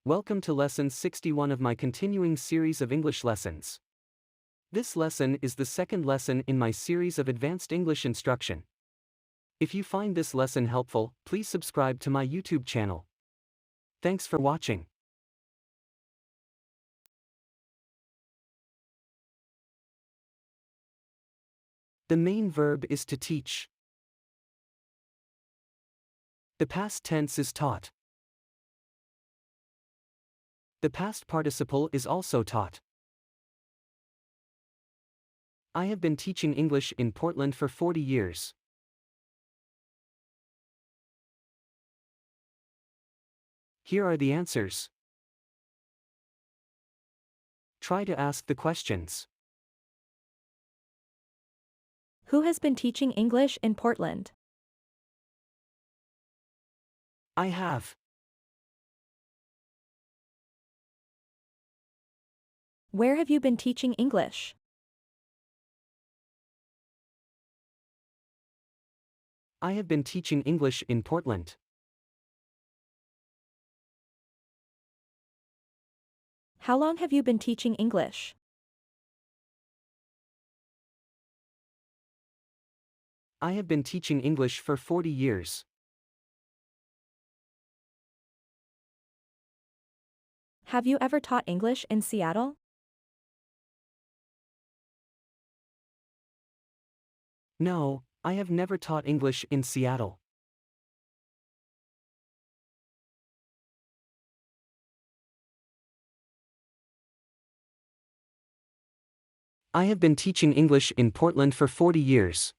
Welcome to lesson 61 of my continuing series of English lessons. This lesson is the second lesson in my series of advanced English instruction. If you find this lesson helpful, please subscribe to my YouTube channel. Thanks for watching. The main verb is to teach. The past tense is taught. The past participle is also taught. I have been teaching English in Portland for 40 years. Here are the answers. Try to ask the questions. Who has been teaching English in Portland? I have. Where have you been teaching English? I have been teaching English in Portland. How long have you been teaching English? I have been teaching English for 40 years. Have you ever taught English in Seattle? No, I have never taught English in Seattle. I have been teaching English in Portland for 40 years.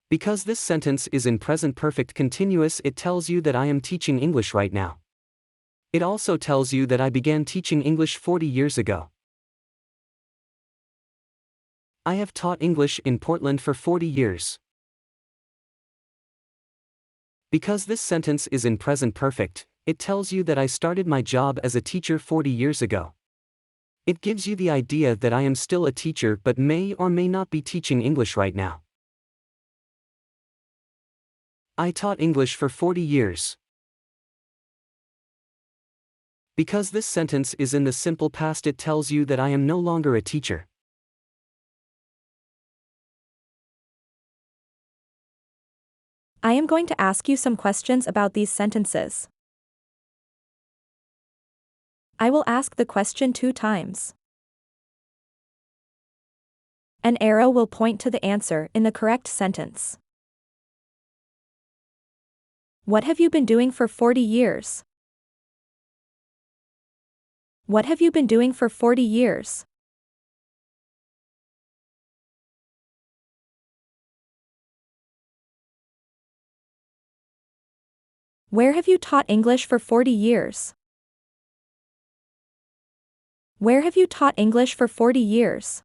Because this sentence is in present perfect continuous, it tells you that I am teaching English right now. It also tells you that I began teaching English 40 years ago. I have taught English in Portland for 40 years. Because this sentence is in present perfect, it tells you that I started my job as a teacher 40 years ago. It gives you the idea that I am still a teacher but may or may not be teaching English right now. I taught English for 40 years. Because this sentence is in the simple past, it tells you that I am no longer a teacher. I am going to ask you some questions about these sentences. I will ask the question 2 times. An arrow will point to the answer in the correct sentence. What have you been doing for 40 years? What have you been doing for 40 years? Where have you taught English for 40 years? Where have you taught English for 40 years?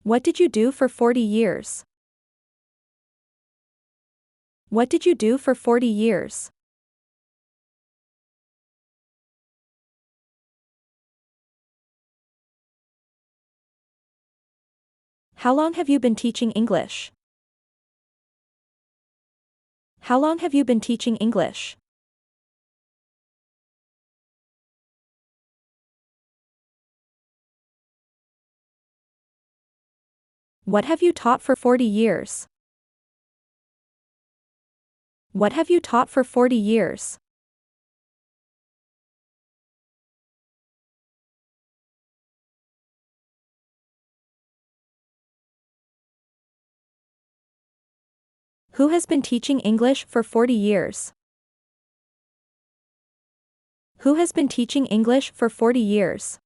What did you do for 40 years? What did you do for 40 years? How long have you been teaching English? How long have you been teaching English? What have you taught for 40 years? What have you taught for 40 years? Who has been teaching English for 40 years? Who has been teaching English for 40 years?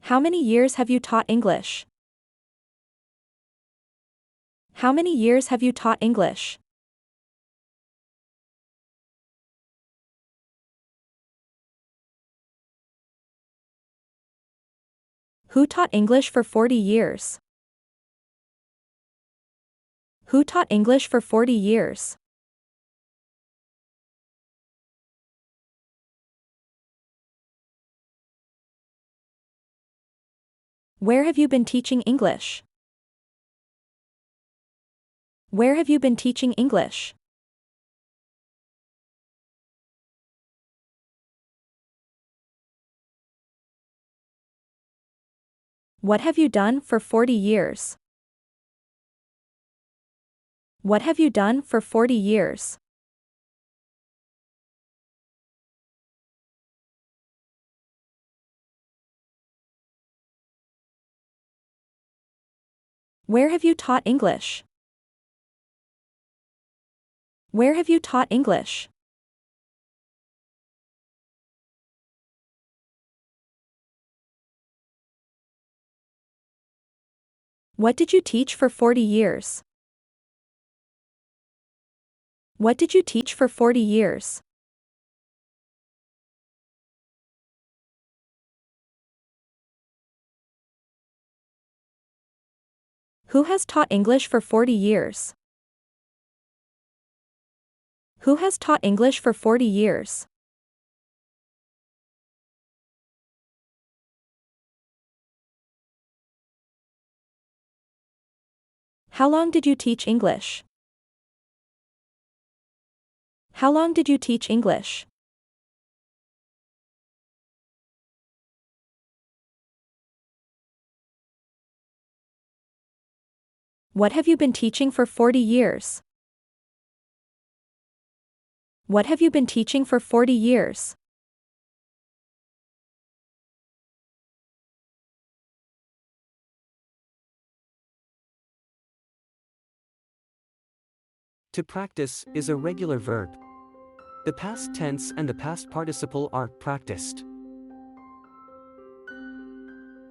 How many years have you taught English? How many years have you taught English? Who taught English for 40 years? Who taught English for 40 years? Where have you been teaching English? Where have you been teaching English? What have you done for 40 years? What have you done for 40 years? Where have you taught English? Where have you taught English? What did you teach for 40 years? What did you teach for 40 years? Who has taught English for 40 years? Who has taught English for 40 years? How long did you teach English? How long did you teach English? What have you been teaching for 40 years? What have you been teaching for 40 years? To practice is a regular verb. The past tense and the past participle are practiced.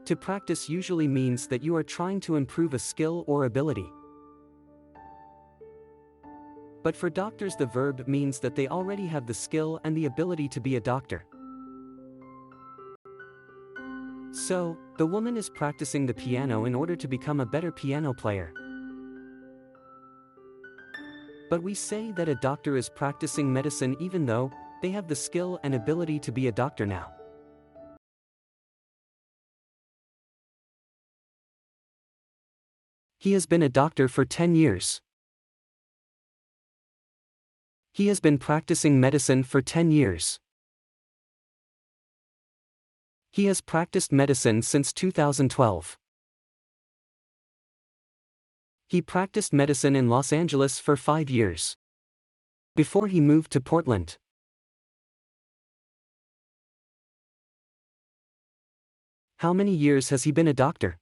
To practice usually means that you are trying to improve a skill or ability. But for doctors, the verb means that they already have the skill and the ability to be a doctor. So, the woman is practicing the piano in order to become a better piano player. But we say that a doctor is practicing medicine even though they have the skill and ability to be a doctor now. He has been a doctor for 10 years. He has been practicing medicine for 10 years. He has practiced medicine since 2012. He practiced medicine in Los Angeles for 5 years. Before he moved to Portland. How many years has he been a doctor?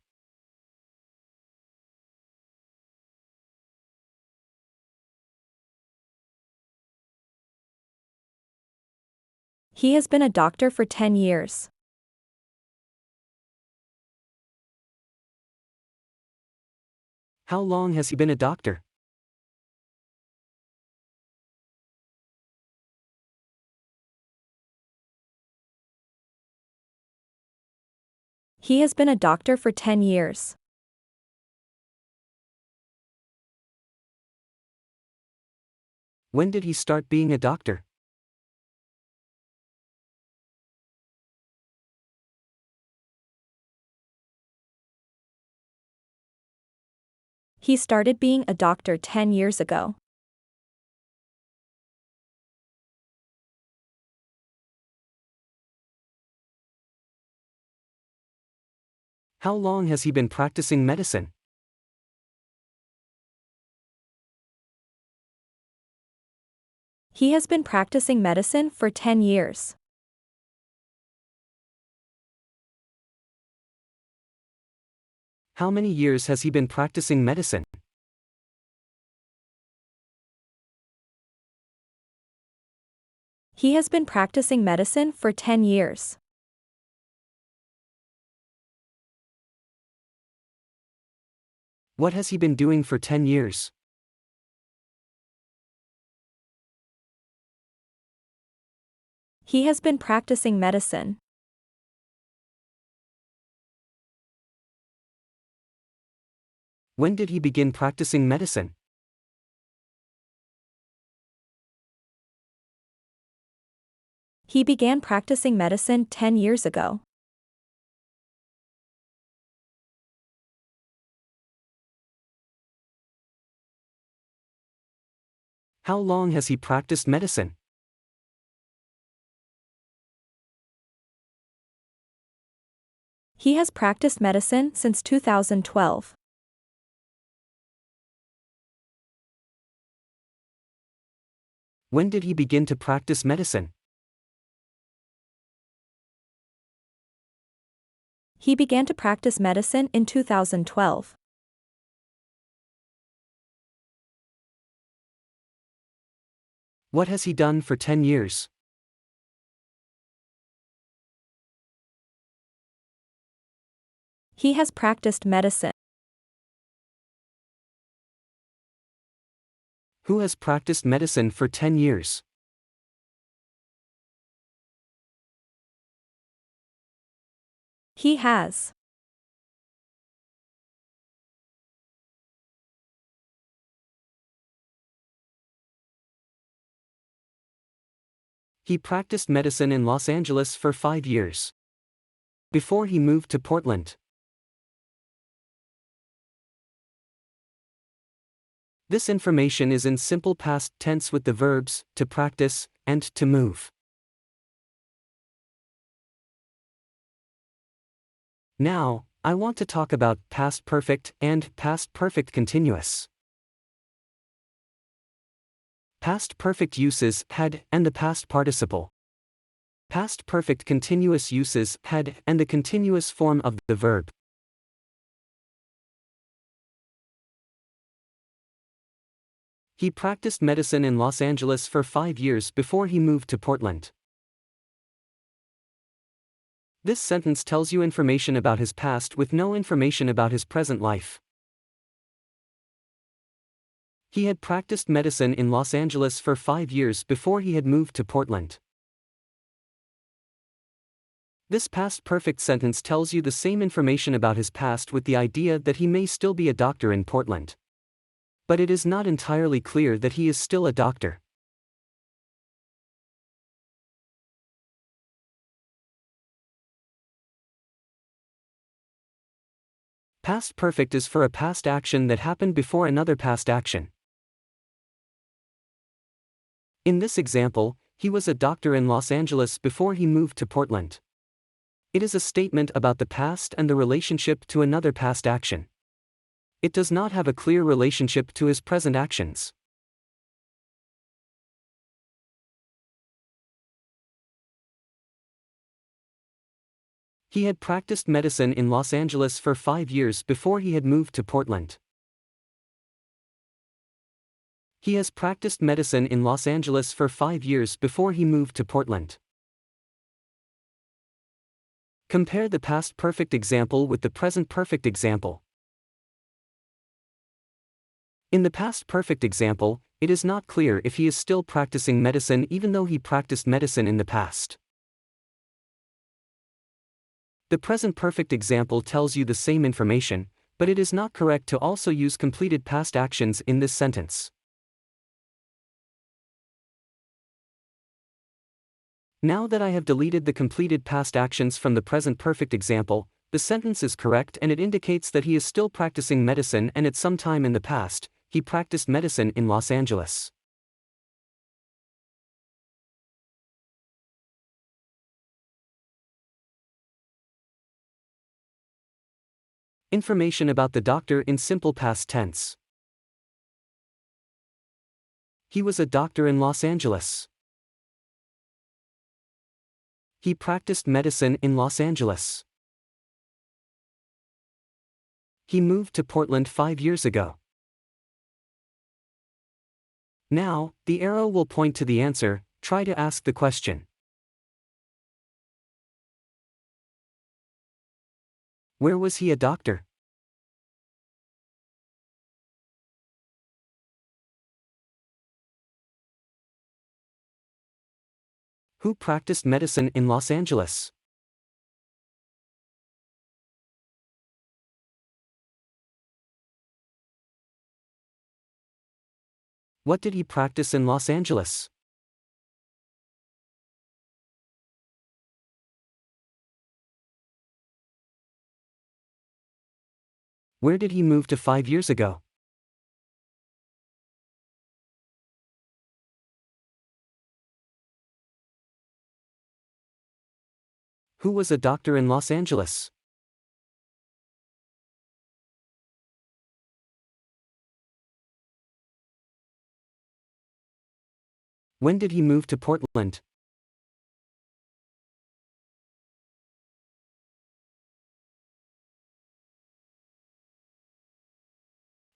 He has been a doctor for 10 years. How long has he been a doctor? He has been a doctor for 10 years. When did he start being a doctor? He started being a doctor 10 years ago. How long has he been practicing medicine? He has been practicing medicine for 10 years. How many years has he been practicing medicine? He has been practicing medicine for 10 years. What has he been doing for 10 years? He has been practicing medicine. When did he begin practicing medicine? He began practicing medicine 10 years ago. How long has he practiced medicine? He has practiced medicine since 2012. When did he begin to practice medicine? He began to practice medicine in 2012. What has he done for 10 years? He has practiced medicine. Who has practiced medicine for 10 years? He has. He practiced medicine in Los Angeles for 5 years. Before he moved to Portland. This information is in simple past tense with the verbs to practice and to move. Now, I want to talk about past perfect and past perfect continuous. Past perfect uses had and the past participle. Past perfect continuous uses had and the continuous form of the verb. He practiced medicine in Los Angeles for 5 years before he moved to Portland. This sentence tells you information about his past with no information about his present life. He had practiced medicine in Los Angeles for 5 years before he had moved to Portland. This past perfect sentence tells you the same information about his past with the idea that he may still be a doctor in Portland. But it is not entirely clear that he is still a doctor. Past perfect is for a past action that happened before another past action. In this example, he was a doctor in Los Angeles before he moved to Portland. It is a statement about the past and the relationship to another past action. It does not have a clear relationship to his present actions. He had practiced medicine in Los Angeles for 5 years before he had moved to Portland. He has practiced medicine in Los Angeles for 5 years before he moved to Portland. Compare the past perfect example with the present perfect example. In the past perfect example, it is not clear if he is still practicing medicine even though he practiced medicine in the past. The present perfect example tells you the same information, but it is not correct to also use completed past actions in this sentence. Now that I have deleted the completed past actions from the present perfect example, the sentence is correct and it indicates that he is still practicing medicine and at some time in the past, he practiced medicine in Los Angeles. Information about the doctor in simple past tense. He was a doctor in Los Angeles. He practiced medicine in Los Angeles. He moved to Portland 5 years ago. Now, the arrow will point to the answer. Try to ask the question. Where was he a doctor? Who practiced medicine in Los Angeles? What did he practice in Los Angeles? Where did he move to 5 years ago? Who was a doctor in Los Angeles? When did he move to Portland?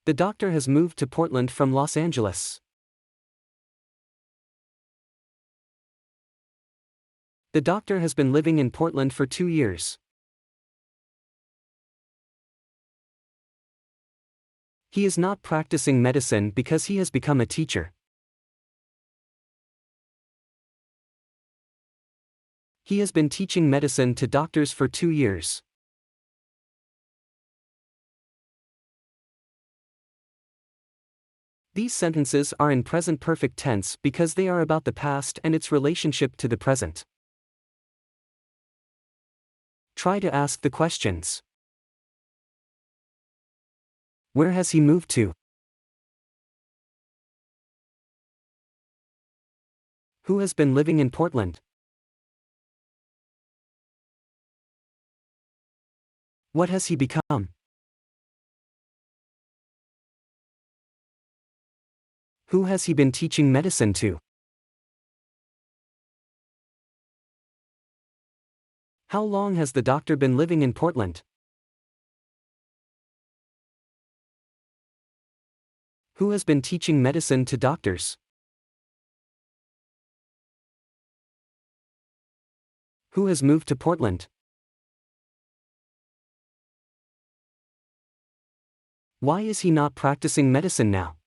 The doctor has moved to Portland from Los Angeles. The doctor has been living in Portland for 2 years. He is not practicing medicine because he has become a teacher. He has been teaching medicine to doctors for 2 years. These sentences are in present perfect tense because they are about the past and its relationship to the present. Try to ask the questions. Where has he moved to? Who has been living in Portland? What has he become? Who has he been teaching medicine to? How long has the doctor been living in Portland? Who has been teaching medicine to doctors? Who has moved to Portland? Why is he not practicing medicine now?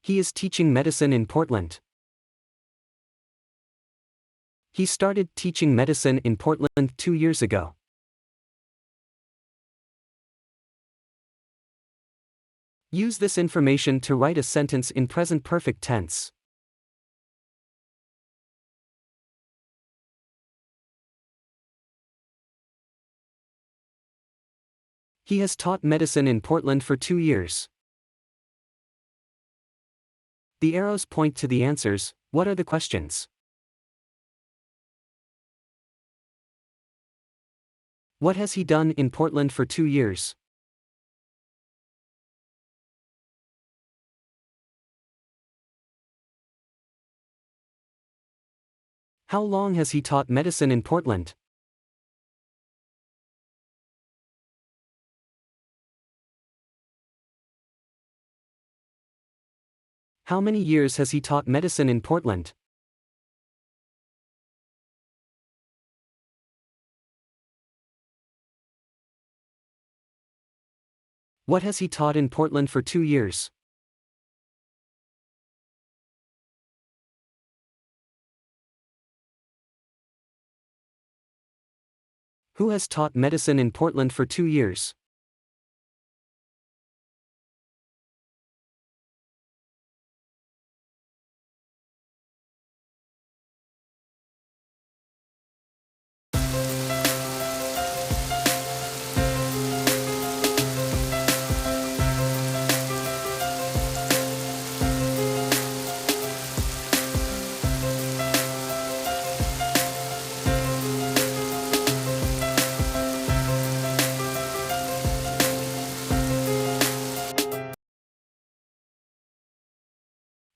He is teaching medicine in Portland. He started teaching medicine in Portland 2 years ago. Use this information to write a sentence in present perfect tense. He has taught medicine in Portland for 2 years. The arrows point to the answers. What are the questions? What has he done in Portland for 2 years? How long has he taught medicine in Portland? How many years has he taught medicine in Portland? What has he taught in Portland for 2 years? Who has taught medicine in Portland for 2 years?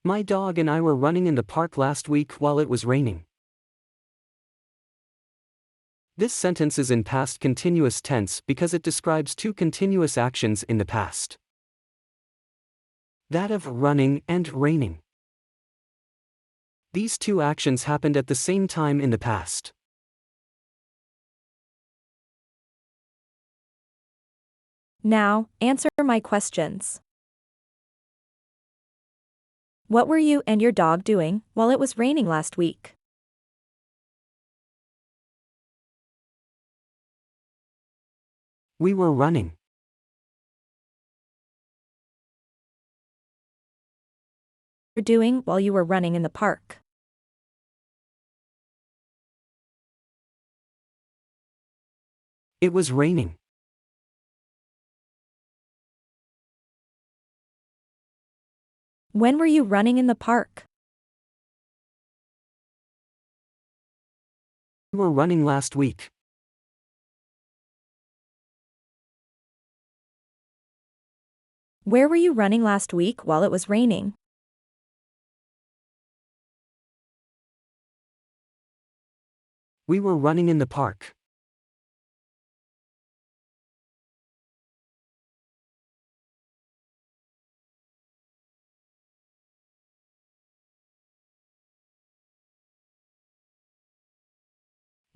My dog and I were running in the park last week while it was raining. This sentence is in past continuous tense because it describes 2 continuous actions in the past. That of running and raining. These 2 actions happened at the same time in the past. Now, answer my questions. What were you and your dog doing while it was raining last week? We were running. What were you doing while you were running in the park? It was raining. When were you running in the park? We were running last week. Where were you running last week while it was raining? We were running in the park.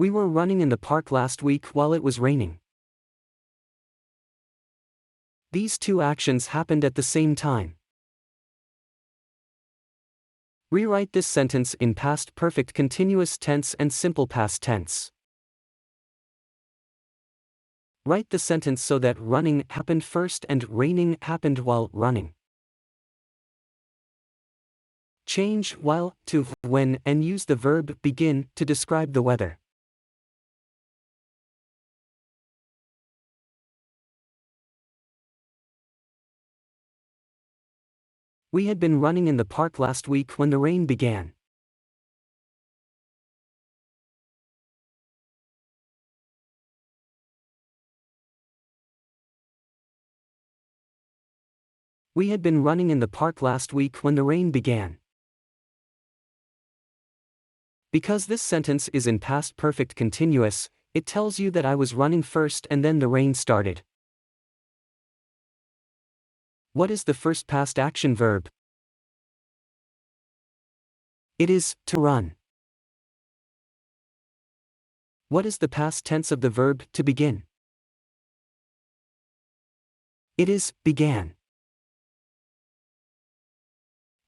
We were running in the park last week while it was raining. These two actions happened at the same time. Rewrite this sentence in past perfect continuous tense and simple past tense. Write the sentence so that running happened first and raining happened while running. Change while to when and use the verb begin to describe the weather. We had been running in the park last week when the rain began. We had been running in the park last week when the rain began. Because this sentence is in past perfect continuous, it tells you that I was running first and then the rain started. What is the first past action verb? It is to run. What is the past tense of the verb to begin? It is began.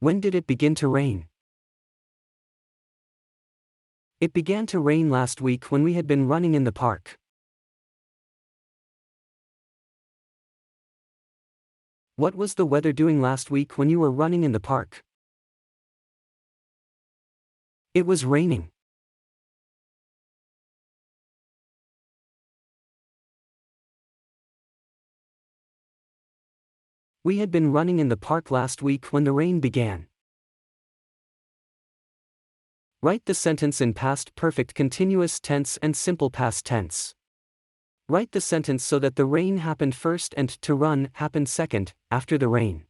When did it begin to rain? It began to rain last week when we had been running in the park. What was the weather doing last week when you were running in the park? It was raining. We had been running in the park last week when the rain began. Write the sentence in past perfect continuous tense and simple past tense. Write the sentence so that the rain happened first and to run happened second, after the rain.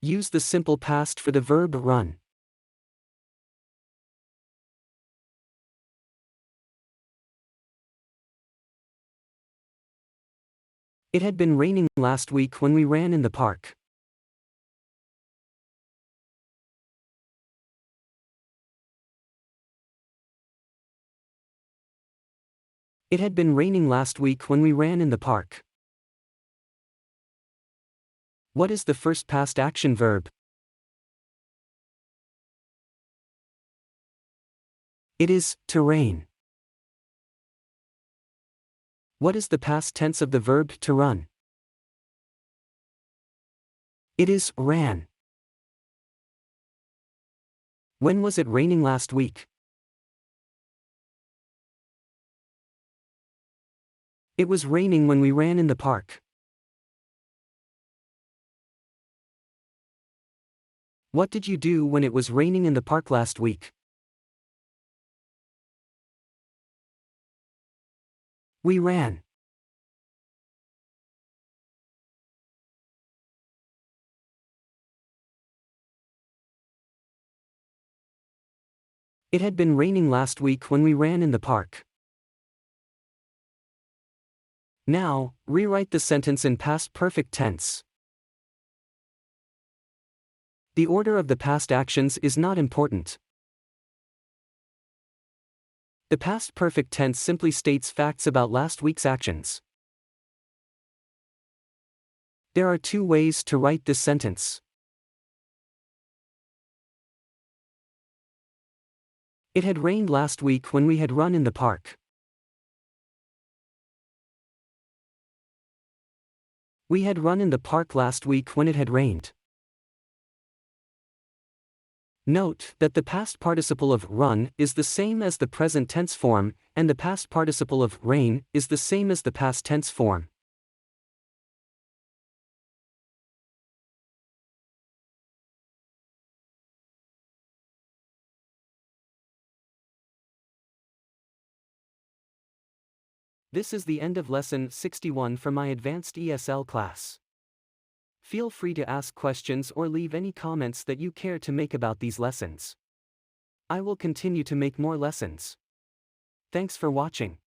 Use the simple past for the verb run. It had been raining last week when we ran in the park. It had been raining last week when we ran in the park. What is the first past action verb? It is to rain. What is the past tense of the verb to run? It is ran. When was it raining last week? It was raining when we ran in the park. What did you do when it was raining in the park last week? We ran. It had been raining last week when we ran in the park. Now, rewrite the sentence in past perfect tense. The order of the past actions is not important. The past perfect tense simply states facts about last week's actions. There are two ways to write this sentence. It had rained last week when we had run in the park. We had run in the park last week when it had rained. Note that the past participle of run is the same as the present tense form, and the past participle of rain is the same as the past tense form. This is the end of lesson 61 from my advanced ESL class. Feel free to ask questions or leave any comments that you care to make about these lessons. I will continue to make more lessons. Thanks for watching.